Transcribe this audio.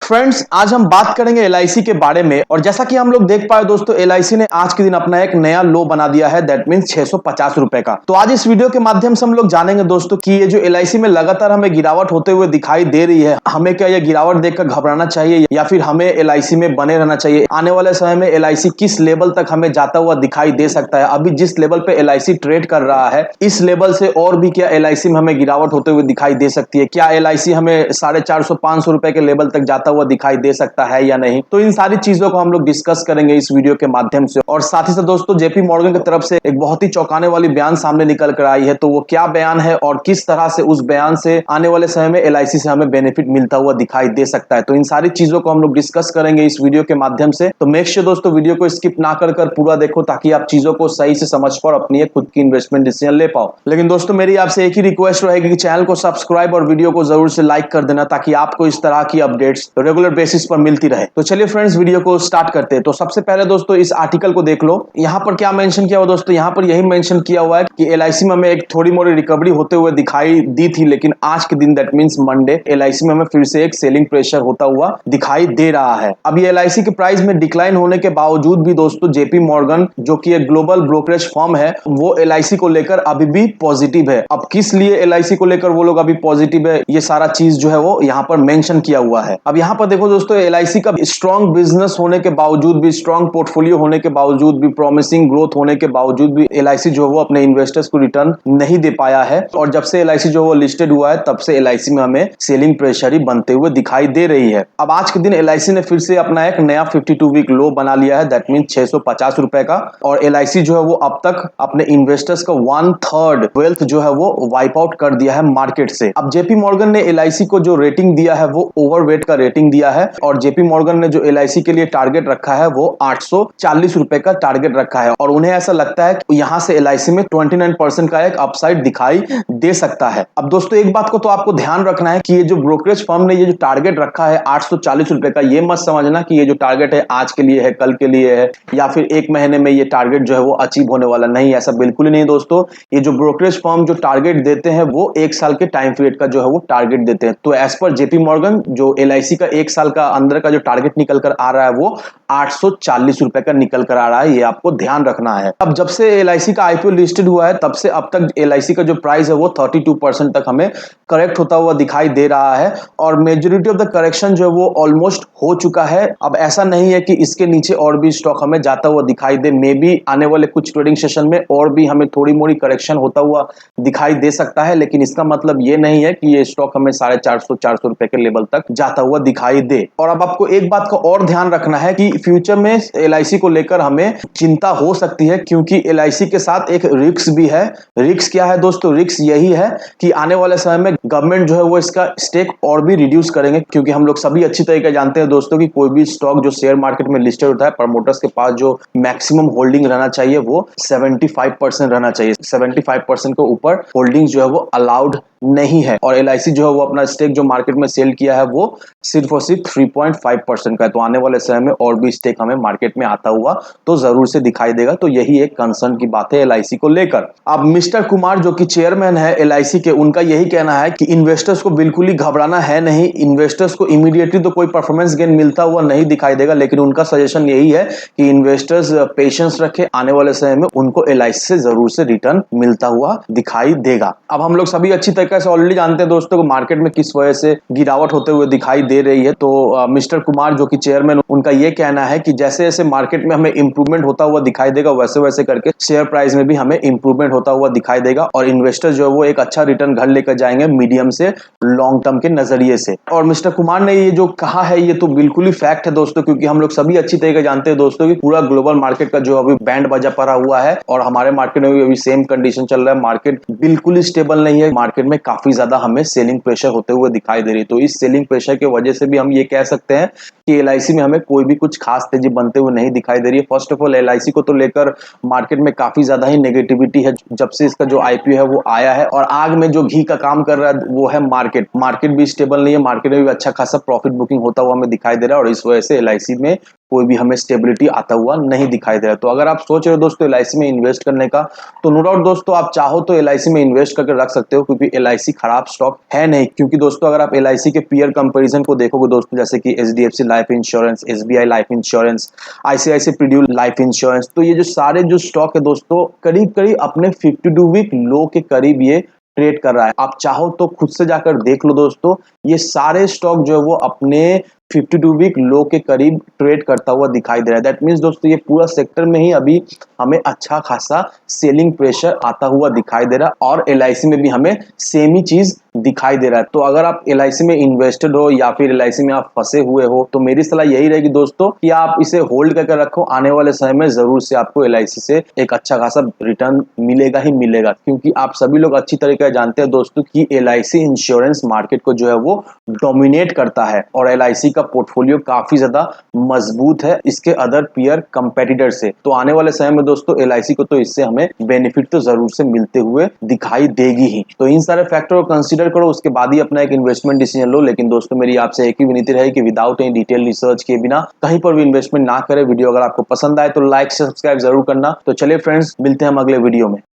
Friends, आज हम बात करेंगे एलआईसी के बारे में। और जैसा कि हम लोग देख पाए दोस्तों, एलआईसी ने आज के दिन अपना एक नया लो बना दिया है, दैट मींस 650 रुपए का। तो आज इस वीडियो के माध्यम से हम लोग जानेंगे दोस्तों कि ये जो एलआईसी में लगातार हमें गिरावट होते हुए दिखाई दे रही है, हमें क्या ये गिरावट देखकर घबराना चाहिए या फिर हमें एलआईसी में बने रहना चाहिए। आने वाले समय में एलआईसी किस लेवल तक हमें जाता हुआ दिखाई दे सकता है। अभी जिस लेवल पे एलआईसी ट्रेड कर रहा है, इस लेवल से और भी क्या एलआईसी में हमें गिरावट होते हुए दिखाई दे सकती है। क्या एलआईसी हमें 450-500 रुपए के लेवल तक जाता हुआ दिखाई दे सकता है या नहीं। तो इन सारी चीजों को हम लोग डिस्कस करेंगे इस वीडियो के माध्यम से। और साथ ही साथ दोस्तों, जेपी मॉर्गन की तरफ से एक बहुत ही चौंकाने वाली बयान सामने निकल कर आई है। तो वो क्या बयान है और किस तरह से उस बयान से आने वाले समय में एलआईसी से हमें बेनिफिट मिलता हुआ दिखाई दे सकता है, तो इन सारी चीजों को हम लोग डिस्कस करेंगे इस वीडियो के माध्यम से। तो मेक श्योर दोस्तों, वीडियो को स्किप ना कर पूरा देखो, ताकि आप चीजों को सही से समझ पाओ और अपनी खुद की इन्वेस्टमेंट डिसीजन ले पाओ। लेकिन दोस्तों, मेरी आपसे एक ही रिक्वेस्ट रहेगी कि चैनल को सब्सक्राइब और वीडियो को जरूर से लाइक कर देना, ताकि आपको इस तरह की अपडेट्स रेगुलर बेसिस पर मिलती रहे। तो चलिए फ्रेंड्स, वीडियो को स्टार्ट करते हैं। तो सबसे पहले दोस्तों, इस आर्टिकल को देख लो। यहाँ पर क्या मेंशन किया हुआ दोस्तों, यहाँ पर यही मेंशन किया हुआ है कि एलआईसी में हमें एक थोड़ी मोड़ी रिकवरी होते हुए दिखाई दी थी, लेकिन आज के दिन दैट मींस मंडे, एलआईसी में हमें फिर से एक सेलिंग प्रेशर होता हुआ दिखाई दे रहा है। अब ये एलआईसी के प्राइस में डिक्लाइन होने के बावजूद भी दोस्तों, जेपी मॉर्गन जो कि एक ग्लोबल ब्रोकरेज फर्म है, वो एलआईसी को लेकर अभी भी पॉजिटिव है। अब किस लिए एलआईसी को लेकर वो लोग अभी पॉजिटिव है, ये सारा चीज जो है वो यहाँ पर मेंशन किया हुआ है। अब यहाँ पर देखो दोस्तों, एलआईसी का स्ट्रॉन्ग बिजनेस होने के बावजूद भी, स्ट्रॉन्ग पोर्टफोलियो होने के बावजूद भी, प्रॉमिसिंग ग्रोथ होने के बावजूद भी एलआईसी जो है वो अपने इन्वेस्टर्स को रिटर्न नहीं दे पाया है। और जब से एलआईसी जो है वो लिस्टेड हुआ है, तब से एलआईसी में हमें सेलिंग प्रेशर ही बनते हुए दिखाई दे रही है। अब आज के दिन एलआईसी ने फिर से अपना एक नया 52 वीक लो बना लिया है, दैट मीन 650 रुपए का। और एलआईसी जो है वो अब तक अपने इन्वेस्टर्स का 1/3 वेल्थ जो है वो वाइप आउट कर दिया है मार्केट से। अब जेपी मॉर्गन ने एलआईसी को जो रेटिंग दिया है वो ओवरवेट का रेटिंग दिया है। और जेपी मॉर्गन ने जो एलआईसी के लिए टारगेट रखा है वो 840 रुपए का टारगेट रखा है। और उन्हें ऐसा लगता है कि यहां से एलआईसी में 29% का एक अपसाइड दिखाई दे सकता है। अब दोस्तों, एक बात को तो आपको ध्यान रखना है कि ये जो ब्रोकरेज फर्म ने ये जो टारगेट रखा है 840 रुपए का, ये मत समझना कि ये जो टारगेट है आज के लिए है, कल के लिए है, या फिर एक महीने में ये टारगेट जो है वो अचीव होने वाला नहीं। ऐसा बिल्कुल ही नहीं दोस्तों। ये जो ब्रोकरेज फर्म जो टारगेट देते हैं वो 1 साल के टाइम पीरियड का जो है वो टारगेट देते हैं। तो एज पर जेपी मॉर्गन, जो एलआईसी का 1 साल का अंदर का जो टारगेट निकल कर आ रहा है वो 840 रुपए का निकल कर आ रहा है, ये आपको ध्यान रखना है। अब जब से एलआईसी का आईपीओ लिस्टेड हुआ है, तब से अब तक एलआईसी का जो प्राइस है वो 32% तक हमें करेक्ट होता हुआ दिखाई दे रहा है। और मेजॉरिटी ऑफ द करेक्शन जो है वो ऑलमोस्ट हो चुका है। अब ऐसा नहीं है कि इसके नीचे और भी स्टॉक हमें जाता हुआ दिखाई दे। मे बी आने वाले कुछ ट्रेडिंग सेशन में और भी हमें थोड़ी मोड़ी करेक्शन होता हुआ दिखाई दे सकता है, लेकिन इसका मतलब ये नहीं है कि ये स्टॉक हमें 450 रुपए के लेवल तक जाता हुआ दिखाई दे। और अब आपको एक बात का और ध्यान रखना है कि फ्यूचर में एलआईसी को लेकर हमें चिंता हो सकती है, क्योंकि एलआईसी के साथ एक रिस्क भी है। रिस्क क्या है दोस्तों? रिस्क यही है कि आने वाले समय में गवर्नमेंट जो है वो इसका स्टेक और भी रिड्यूस करेंगे। क्योंकि हम लोग सभी अच्छी तरीके जानते हैं दोस्तों कि कोई भी स्टॉक जो शेयर मार्केट में लिस्टेड होता है, प्रमोटर्स के पास जो मैक्सिमम होल्डिंग रहना चाहिए वो 75% रहना चाहिए। 75% के ऊपर होल्डिंग जो है वो अलाउड नहीं है। और एलआईसी जो है वो अपना स्टेक जो मार्केट में सेल किया है वो सिर्फ और सिर्फ 3.5% का है। तो आने वाले समय में और भी स्टेक हमें मार्केट में आता हुआ तो जरूर से दिखाई देगा। तो यही एक कंसर्न की बात है एलआईसी को लेकर। अब मिस्टर कुमार जो कि चेयरमैन है एलआईसी के, उनका यही कहना है कि इन्वेस्टर्स को बिल्कुल ही घबराना है नहीं। इन्वेस्टर्स को इमीडिएटली तो कोई परफॉर्मेंस गेन मिलता हुआ नहीं दिखाई देगा, लेकिन उनका सजेशन यही है कि इन्वेस्टर्स पेशेंस रखे, आने वाले समय में उनको एलआईसी से जरूर से रिटर्न मिलता हुआ दिखाई देगा। अब हम लोग सभी अच्छी तरीके से ऑलरेडी जानते हैं दोस्तों कि मार्केट में किस वजह से गिरावट होते हुए दिखाई दे रही है। तो मिस्टर कुमार जो कि चेयरमैन, उनका यह कहना है कि जैसे जैसे मार्केट में हमें इंप्रूवमेंट होता हुआ दिखाई देगा, वैसे वैसे करके शेयर प्राइस में भी हमें इंप्रूवमेंट होता हुआ दिखाई देगा। और इन्वेस्टर जो है वो एक अच्छा रिटर्न घर लेकर जाएंगे मीडियम से लॉन्ग टर्म के नजरिए से। और मिस्टर कुमार ने ये जो कहा है ये तो बिल्कुल ही फैक्ट है दोस्तों, क्योंकि हम लोग सभी अच्छी तरीके जानते हैं दोस्तों कि पूरा ग्लोबल मार्केट का जो अभी बैंड बजा पड़ा हुआ है, और हमारे मार्केट में भी अभी सेम कंडीशन चल रहा है। मार्केट बिल्कुल ही स्टेबल नहीं है। मार्केट में काफी ज्यादा हमें सेलिंग प्रेशर होते हुए दिखाई दे रही है। तो इस सेलिंग प्रेशर की वजह से भी हम ये कह सकते हैं कि एलआईसी में हमें कोई भी कुछ खास तेजी बनते हुए नहीं दिखाई दे रही है। फर्स्ट ऑफ ऑल, एलआईसी को तो लेकर मार्केट में काफी ज्यादा ही नेगेटिविटी है जब से इसका जो आईपीओ है वो आया है। और आग में जो घी का काम कर रहा है वो है मार्केट। मार्केट भी स्टेबल नहीं है। मार्केट में भी अच्छा खासा प्रॉफिट बुकिंग होता हुआ हमें दिखाई दे रहा है, और इस वजह से एलआईसी में कोई भी हमें स्टेबिलिटी आता हुआ नहीं दिखाई दे रहा है। तो अगर आप सोच रहे हो दोस्तों LIC में इन्वेस्ट करने का, तो नो डाउट दोस्तों आप चाहो तो LIC में इन्वेस्ट करके रख सकते हो, क्योंकि LIC खराब स्टॉक है नहीं। क्योंकि दोस्तों अगर आप LIC के पीयर कंपैरिजन को देखोगे दोस्तों, जैसे कि HDFC life insurance, SBI life insurance, ICICI Prudential life insurance, तो ये जो सारे जो स्टॉक है दोस्तों करीब करीब अपने 52 वीक लो के करीब ये ट्रेड कर रहा है। आप चाहो तो खुद से जाकर देख लो दोस्तों, ये सारे स्टॉक जो है वो अपने 52 वीक लो के करीब ट्रेड करता हुआ दिखाई दे रहा है। दैट मीन्स दोस्तों ये पूरा सेक्टर में ही अभी हमें अच्छा खासा सेलिंग प्रेशर आता हुआ दिखाई दे रहा है, और LIC में भी हमें सेम ही चीज दिखाई दे रहा है। तो अगर आप LIC में इन्वेस्टेड हो या फिर LIC में आप फंसे हुए हो, तो मेरी सलाह यही रहेगी दोस्तों कि आप इसे होल्ड करके रखो। आने वाले समय में जरूर से आपको LIC से एक अच्छा खासा रिटर्न मिलेगा ही मिलेगा, क्योंकि आप सभी लोग अच्छी तरीके से जानते हैं दोस्तों कि LIC इंश्योरेंस मार्केट को जो है वो डोमिनेट करता है, और LIC का पोर्टफोलियो काफी ज्यादा मजबूत है इसके अदर पीयर कंपेटिटर से। तो आने वाले समय में दोस्तों LIC को तो इससे हमें बेनिफिट तो जरूर से मिलते हुए दिखाई देगी ही। तो इन सारे फैक्टर को कंसीडर करो, उसके बाद ही अपना एक इन्वेस्टमेंट डिसीजन लो। लेकिन दोस्तों मेरी आपसे एक ही विनती रहेगी कि विदाउट एनी डिटेल रिसर्च के बिना कहीं पर भी इन्वेस्टमेंट ना करें। वीडियो अगर आपको पसंद आए तो लाइक से सब्सक्राइब जरूर करना। तो चलिए फ्रेंड्स, मिलते हैं हम अगले वीडियो में।